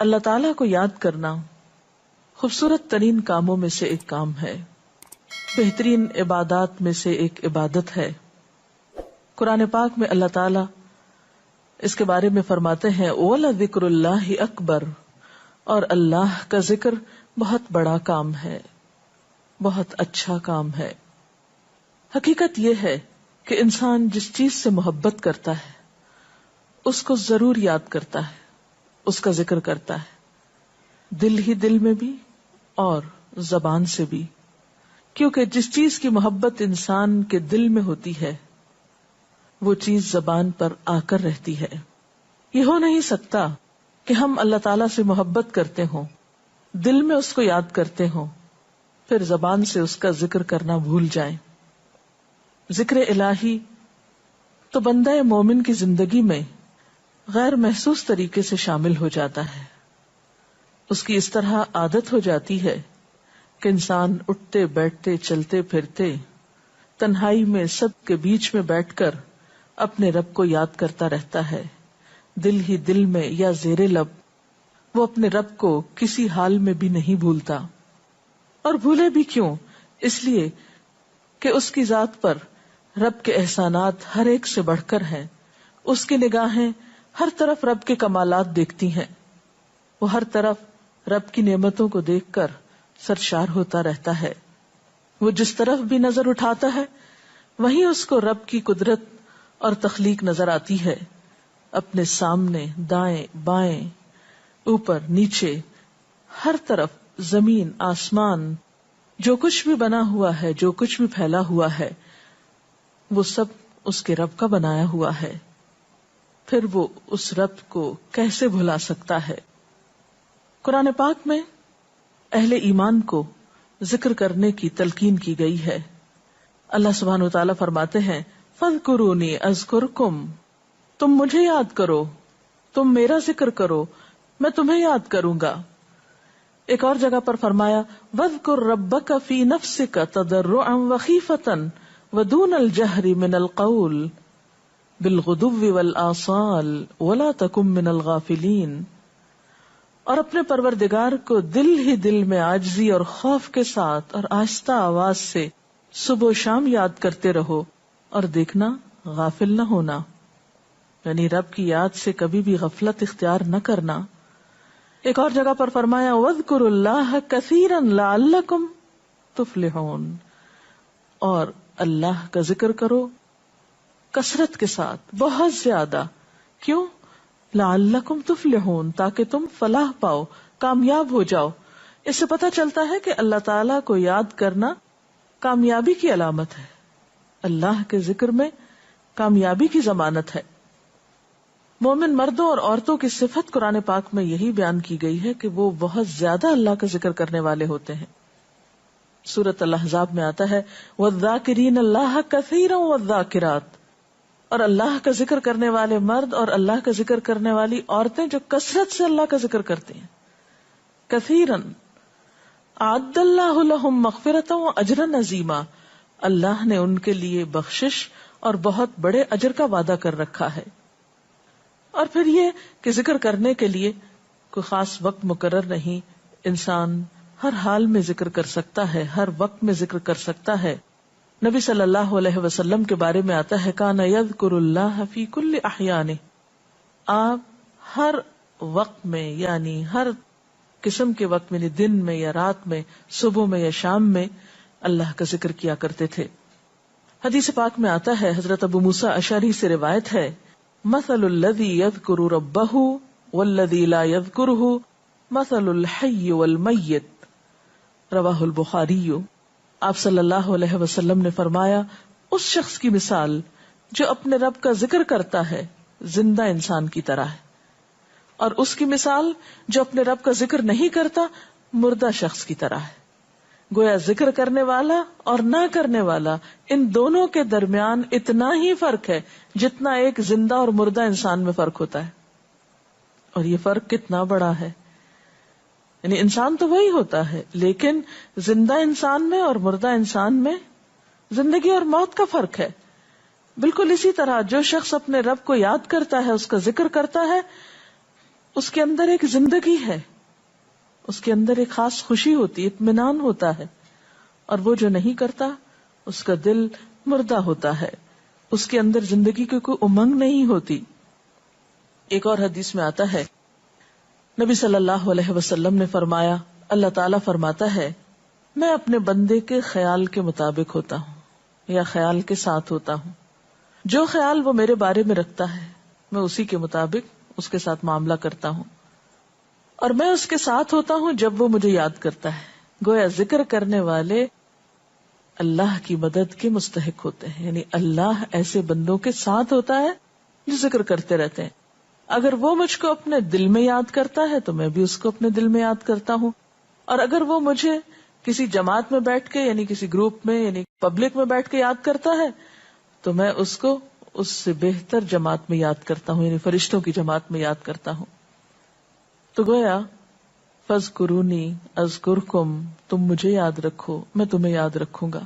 اللہ تعالیٰ کو یاد کرنا خوبصورت ترین کاموں میں سے ایک کام ہے، بہترین عبادات میں سے ایک عبادت ہے۔ قرآن پاک میں اللہ تعالیٰ اس کے بارے میں فرماتے ہیں وَلَذِكْرُ اللَّهِ أَكْبَرُ، اور اللہ کا ذکر بہت بڑا کام ہے، بہت اچھا کام ہے۔ حقیقت یہ ہے کہ انسان جس چیز سے محبت کرتا ہے اس کو ضرور یاد کرتا ہے، اس کا ذکر کرتا ہے، دل ہی دل میں بھی اور زبان سے بھی، کیونکہ جس چیز کی محبت انسان کے دل میں ہوتی ہے وہ چیز زبان پر آ کر رہتی ہے۔ یہ ہو نہیں سکتا کہ ہم اللہ تعالیٰ سے محبت کرتے ہوں، دل میں اس کو یاد کرتے ہوں، پھر زبان سے اس کا ذکر کرنا بھول جائیں۔ ذکر الہی تو بندہ مومن کی زندگی میں غیر محسوس طریقے سے شامل ہو جاتا ہے، اس کی اس طرح عادت ہو جاتی ہے کہ انسان اٹھتے بیٹھتے چلتے پھرتے تنہائی میں سب کے بیچ میں بیٹھ کر اپنے رب کو یاد کرتا رہتا ہے، دل ہی دل میں یا زیر لب وہ اپنے رب کو کسی حال میں بھی نہیں بھولتا۔ اور بھولے بھی کیوں؟ اس لیے کہ اس کی ذات پر رب کے احسانات ہر ایک سے بڑھ کر ہیں، اس کی نگاہیں ہر طرف رب کے کمالات دیکھتی ہیں، وہ ہر طرف رب کی نعمتوں کو دیکھ کر سرشار ہوتا رہتا ہے۔ وہ جس طرف بھی نظر اٹھاتا ہے وہیں اس کو رب کی قدرت اور تخلیق نظر آتی ہے، اپنے سامنے، دائیں بائیں، اوپر نیچے، ہر طرف زمین آسمان، جو کچھ بھی بنا ہوا ہے، جو کچھ بھی پھیلا ہوا ہے، وہ سب اس کے رب کا بنایا ہوا ہے۔ پھر وہ اس رب کو کیسے بھلا سکتا ہے؟ قرآن پاک میں اہل ایمان کو ذکر کرنے کی تلقین کی گئی ہے۔ اللہ سبحانہ وتعالیٰ فرماتے ہیں فَاذْكُرُونِي أَذْكُرْكُمْ، تم مجھے یاد کرو، تم میرا ذکر کرو، میں تمہیں یاد کروں گا۔ ایک اور جگہ پر فرمایا وَاذْكُرْ رَبَّكَ فِي نَفْسِكَ تَضَرُّعًا وَخِيفَةً وَدُونَ الْجَهْرِ مِنَ الْقَوْلِ بِالْغُدُوِّ وَالْآصَالِ وَلَا تَكُن مِّنَ الْغَافِلِينَ، اور اپنے پروردگار کو دل ہی دل میں عاجزی اور خوف کے ساتھ اور آہستہ آواز سے صبح و شام یاد کرتے رہو، اور دیکھنا غافل نہ ہونا، یعنی رب کی یاد سے کبھی بھی غفلت اختیار نہ کرنا۔ ایک اور جگہ پر فرمایا وَاذْكُرُوا اللَّهَ كَثِيرًا لَعَلَّكُمْ تُفْلِحُونَ، اور اللہ کا ذکر کرو کثرت کے ساتھ، بہت زیادہ۔ کیوں؟ لعلکم تفلحون، تاکہ تم فلاح پاؤ، کامیاب ہو جاؤ۔ اس سے پتہ چلتا ہے کہ اللہ تعالیٰ کو یاد کرنا کامیابی کی علامت ہے، اللہ کے ذکر میں کامیابی کی ضمانت ہے۔ مومن مردوں اور عورتوں کی صفت قرآن پاک میں یہی بیان کی گئی ہے کہ وہ بہت زیادہ اللہ کا ذکر کرنے والے ہوتے ہیں۔ سورۃ الاحزاب میں آتا ہے وَالذَّاكِرِينَ اللَّهَ كَثِيرًا وَالذَّاكِرَاتِ، اور اللہ کا ذکر کرنے والے مرد اور اللہ کا ذکر کرنے والی عورتیں جو کثرت سے اللہ کا ذکر کرتے ہیں۔ کثیرن اعد اللہ لہم مغفرۃ واجرا عظیما، اللہ نے ان کے لیے بخشش اور بہت بڑے اجر کا وعدہ کر رکھا ہے۔ اور پھر یہ کہ ذکر کرنے کے لیے کوئی خاص وقت مقرر نہیں، انسان ہر حال میں ذکر کر سکتا ہے، ہر وقت میں ذکر کر سکتا ہے۔ نبی صلی اللہ علیہ وسلم کے بارے میں آتا ہے کان یذکر اللہ فی کل احیانہ، آپ ہر وقت میں، یعنی ہر قسم کے وقت میں، دن میں یا رات میں، صبح میں یا شام میں اللہ کا ذکر کیا کرتے تھے۔ حدیث پاک میں آتا ہے، حضرت ابو موسیٰ اشعری سے روایت ہے مثل الذی یذکر ربہ والذی لا یذکرہ مثل الحی والمیت، رواہ البخاری۔ آپ صلی اللہ علیہ وسلم نے فرمایا اس شخص کی مثال جو اپنے رب کا ذکر کرتا ہے زندہ انسان کی طرح ہے، اور اس کی مثال جو اپنے رب کا ذکر نہیں کرتا مردہ شخص کی طرح ہے۔ گویا ذکر کرنے والا اور نہ کرنے والا، ان دونوں کے درمیان اتنا ہی فرق ہے جتنا ایک زندہ اور مردہ انسان میں فرق ہوتا ہے۔ اور یہ فرق کتنا بڑا ہے، یعنی انسان تو وہی ہوتا ہے، لیکن زندہ انسان میں اور مردہ انسان میں زندگی اور موت کا فرق ہے۔ بالکل اسی طرح جو شخص اپنے رب کو یاد کرتا ہے، اس کا ذکر کرتا ہے، اس کے اندر ایک زندگی ہے، اس کے اندر ایک خاص خوشی ہوتی، اطمینان ہوتا ہے، اور وہ جو نہیں کرتا اس کا دل مردہ ہوتا ہے، اس کے اندر زندگی کی کوئی امنگ نہیں ہوتی۔ ایک اور حدیث میں آتا ہے، نبی صلی اللہ علیہ وسلم نے فرمایا، اللہ تعالیٰ فرماتا ہے میں اپنے بندے کے خیال کے مطابق ہوتا ہوں یا خیال کے ساتھ ہوتا ہوں، جو خیال وہ میرے بارے میں رکھتا ہے میں اسی کے مطابق اس کے ساتھ معاملہ کرتا ہوں، اور میں اس کے ساتھ ہوتا ہوں جب وہ مجھے یاد کرتا ہے۔ گویا ذکر کرنے والے اللہ کی مدد کے مستحق ہوتے ہیں، یعنی اللہ ایسے بندوں کے ساتھ ہوتا ہے جو ذکر کرتے رہتے ہیں۔ اگر وہ مجھ کو اپنے دل میں یاد کرتا ہے تو میں بھی اس کو اپنے دل میں یاد کرتا ہوں، اور اگر وہ مجھے کسی جماعت میں بیٹھ کے یعنی کسی گروپ میں یعنی پبلک میں بیٹھ کے یاد کرتا ہے تو میں اس کو اس سے بہتر جماعت میں یاد کرتا ہوں، یعنی فرشتوں کی جماعت میں یاد کرتا ہوں۔ تو گویا فاذکرونی اذکرکم، تم مجھے یاد رکھو میں تمہیں یاد رکھوں گا۔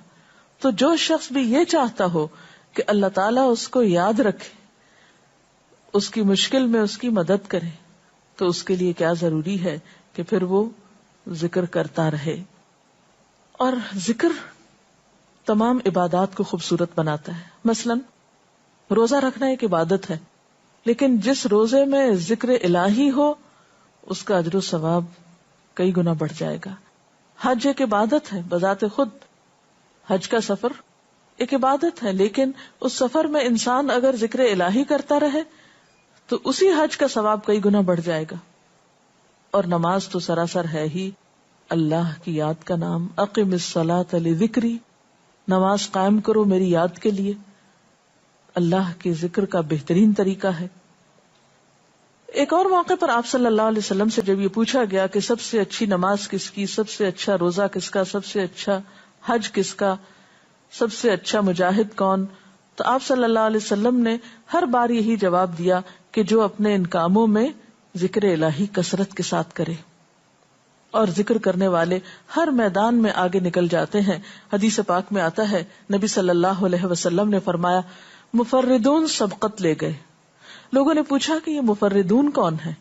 تو جو شخص بھی یہ چاہتا ہو کہ اللہ تعالیٰ اس کو یاد رکھے، اس کی مشکل میں اس کی مدد کرے، تو اس کے لیے کیا ضروری ہے کہ پھر وہ ذکر کرتا رہے۔ اور ذکر تمام عبادات کو خوبصورت بناتا ہے۔ مثلا روزہ رکھنا ایک عبادت ہے، لیکن جس روزے میں ذکر الہی ہو اس کا اجر و ثواب کئی گنا بڑھ جائے گا۔ حج ایک عبادت ہے بذات خود، حج کا سفر ایک عبادت ہے، لیکن اس سفر میں انسان اگر ذکر الہی کرتا رہے تو اسی حج کا ثواب کئی گنا بڑھ جائے گا۔ اور نماز تو سراسر ہے ہی اللہ کی یاد کا نام، اقم الصلاۃ لذکری، نماز قائم کرو میری یاد کے لیے۔ اللہ کے ذکر کا بہترین طریقہ ہے۔ ایک اور موقع پر آپ صلی اللہ علیہ وسلم سے جب یہ پوچھا گیا کہ سب سے اچھی نماز کس کی، سب سے اچھا روزہ کس کا، سب سے اچھا حج کس کا، سب سے اچھا مجاہد کون، تو آپ صلی اللہ علیہ وسلم نے ہر بار یہی جواب دیا کہ جو اپنے ان کاموں میں ذکر الہی کثرت کے ساتھ کرے۔ اور ذکر کرنے والے ہر میدان میں آگے نکل جاتے ہیں۔ حدیث پاک میں آتا ہے نبی صلی اللہ علیہ وسلم نے فرمایا مفردون سبقت لے گئے۔ لوگوں نے پوچھا کہ یہ مفردون کون ہیں؟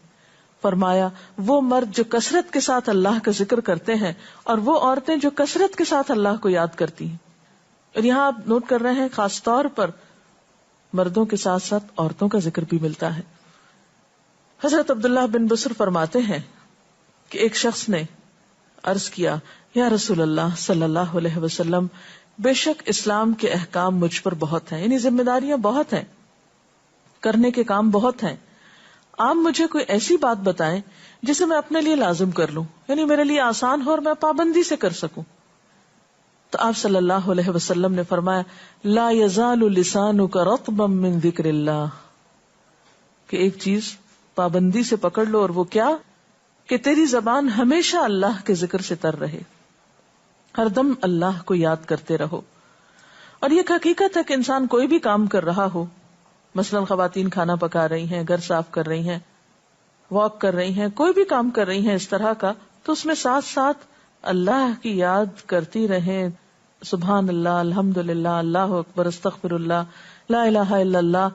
فرمایا وہ مرد جو کثرت کے ساتھ اللہ کا ذکر کرتے ہیں اور وہ عورتیں جو کثرت کے ساتھ اللہ کو یاد کرتی ہیں۔ اور یہاں آپ نوٹ کر رہے ہیں خاص طور پر مردوں کے ساتھ ساتھ عورتوں کا ذکر بھی ملتا ہے۔ حضرت عبداللہ بن بصر فرماتے ہیں کہ ایک شخص نے عرض کیا یا رسول اللہ صلی اللہ علیہ وسلم، بے شک اسلام کے احکام مجھ پر بہت ہیں، یعنی ذمہ داریاں بہت ہیں، کرنے کے کام بہت ہیں، آپ مجھے کوئی ایسی بات بتائیں جسے میں اپنے لیے لازم کر لوں، یعنی میرے لیے آسان ہو اور میں پابندی سے کر سکوں۔ تو آپ صلی اللہ علیہ وسلم نے فرمایا لا یزال لسانک رطبا من ذکر اللہ، کہ ایک چیز پابندی سے پکڑ لو، اور وہ کیا کہ تیری زبان ہمیشہ اللہ کے ذکر سے تر رہے، ہر دم اللہ کو یاد کرتے رہو۔ اور یہ حقیقت ہے کہ انسان کوئی بھی کام کر رہا ہو، مثلا خواتین کھانا پکا رہی ہیں، گھر صاف کر رہی ہیں، واک کر رہی ہیں، کوئی بھی کام کر رہی ہیں اس طرح کا، تو اس میں ساتھ ساتھ اللہ کی یاد کرتی رہیں، سبحان اللہ، الحمدللہ، اللہ اکبر، استغفر اللہ، لا الہ الا اللہ،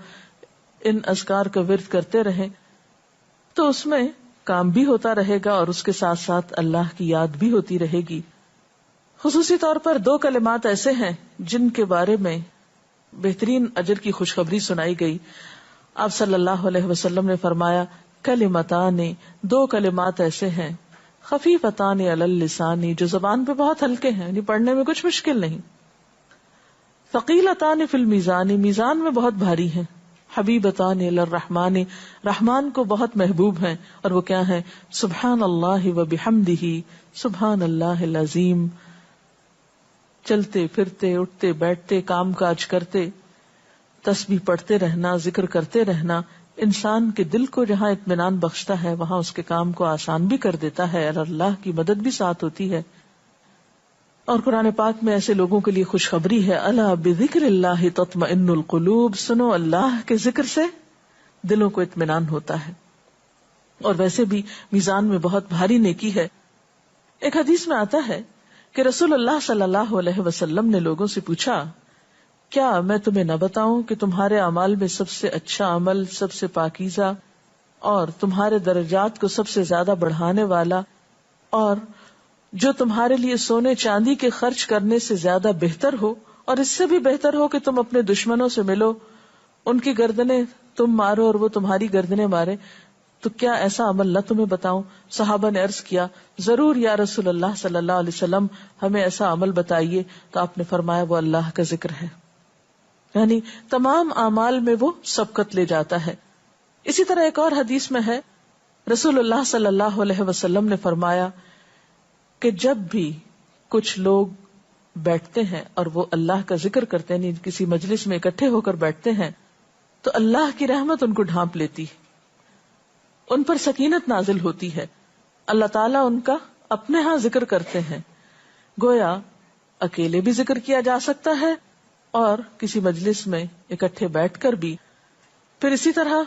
ان اذکار کا ورد کرتے رہیں، تو اس میں کام بھی ہوتا رہے گا اور اس کے ساتھ ساتھ اللہ کی یاد بھی ہوتی رہے گی۔ خصوصی طور پر 2 کلمات ایسے ہیں جن کے بارے میں بہترین اجر کی خوشخبری سنائی گئی۔ آپ صلی اللہ علیہ وسلم نے فرمایا کلمتان، 2 کلمات ایسے ہیں خفیفتان علی اللسان، جو زبان پہ بہت ہلکے ہیں، یعنی پڑھنے میں کچھ مشکل نہیں، ثقیلتان فی المیزان، میزان میں بہت بھاری ہیں، حبیبتان الی الرحمن، رحمان کو بہت محبوب ہیں، اور وہ کیا ہیں؟ سبحان اللہ و بحمدہ، سبحان اللہ العظیم۔ چلتے پھرتے، اٹھتے بیٹھتے، کام کاج کرتے، تسبیح پڑھتے رہنا، ذکر کرتے رہنا، انسان کے دل کو جہاں اطمینان بخشتا ہے وہاں اس کے کام کو آسان بھی کر دیتا ہے، اور اللہ کی مدد بھی ساتھ ہوتی ہے۔ اور قرآن پاک میں ایسے لوگوں کے لیے خوشخبری ہے، الا بذکر اللہ تطمئن القلوب، سنو اللہ کے ذکر سے دلوں کو اطمینان ہوتا ہے۔ اور ویسے بھی میزان میں بہت بھاری نیکی ہے۔ ایک حدیث میں آتا ہے کہ رسول اللہ صلی اللہ علیہ وسلم نے لوگوں سے پوچھا کیا میں تمہیں نہ بتاؤں کہ تمہارے اعمال میں سب سے اچھا عمل، سب سے پاکیزہ اور تمہارے درجات کو سب سے زیادہ بڑھانے والا، اور جو تمہارے لیے سونے چاندی کے خرچ کرنے سے زیادہ بہتر ہو، اور اس سے بھی بہتر ہو کہ تم اپنے دشمنوں سے ملو، ان کی گردنیں تم مارو اور وہ تمہاری گردنیں مارے، تو کیا ایسا عمل نہ تمہیں بتاؤں؟ صحابہ نے عرض کیا، ضرور یا رسول اللہ صلی اللہ علیہ وسلم، ہمیں ایسا عمل بتائیے. تو آپ نے فرمایا وہ اللہ کا ذکر ہے، یعنی تمام اعمال میں وہ سبقت لے جاتا ہے. اسی طرح ایک اور حدیث میں ہے، رسول اللہ صلی اللہ علیہ وسلم نے فرمایا کہ جب بھی کچھ لوگ بیٹھتے ہیں اور وہ اللہ کا ذکر کرتے ہیں، کسی مجلس میں اکٹھے ہو کر بیٹھتے ہیں، تو اللہ کی رحمت ان کو ڈھانپ لیتی، ان پر سکینت نازل ہوتی ہے. اللہ تعالیٰ ان کا اپنے ہاں ذکر کرتے ہیں. گویا اکیلے بھی ذکر کیا جا سکتا ہے اور کسی مجلس میں اکٹھے بیٹھ کر بھی. پھر اسی طرح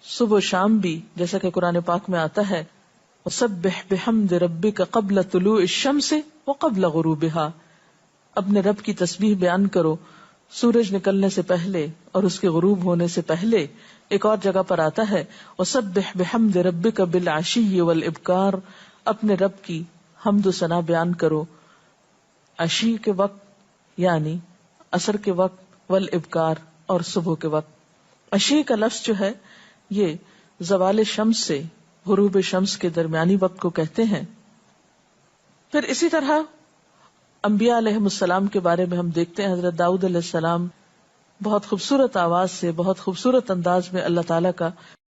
صبح و شام بھی، جیسا کہ قرآن پاک میں آتا ہے، وَسَبِّحْ بِحَمْدِ رَبِّكَ قَبْلَ طُلُوعِ الشَّمْسِ وَقَبْلَ غُرُوبِهَا، اپنے رب کی تسبیح بیان کرو سورج نکلنے سے پہلے اور اس کے غروب ہونے سے پہلے. ایک اور جگہ پر آتا ہے وَسَبِّحْ بِحَمْدِ رَبِّكَ بِالْعَشِيِّ وَالْإِبْكَارِ، اپنے رب کی حمد و ثنا بیان کرو عشی کے وقت یعنی عصر کے وقت، والابکار اور صبح کے وقت. عشی کا لفظ جو ہے یہ زوال شمس سے غروب شمس کے درمیانی وقت کو کہتے ہیں. پھر اسی طرح انبیاء علیہ السلام کے بارے میں ہم دیکھتے ہیں، حضرت داؤد علیہ السلام بہت خوبصورت آواز سے، بہت خوبصورت انداز میں اللہ تعالیٰ کا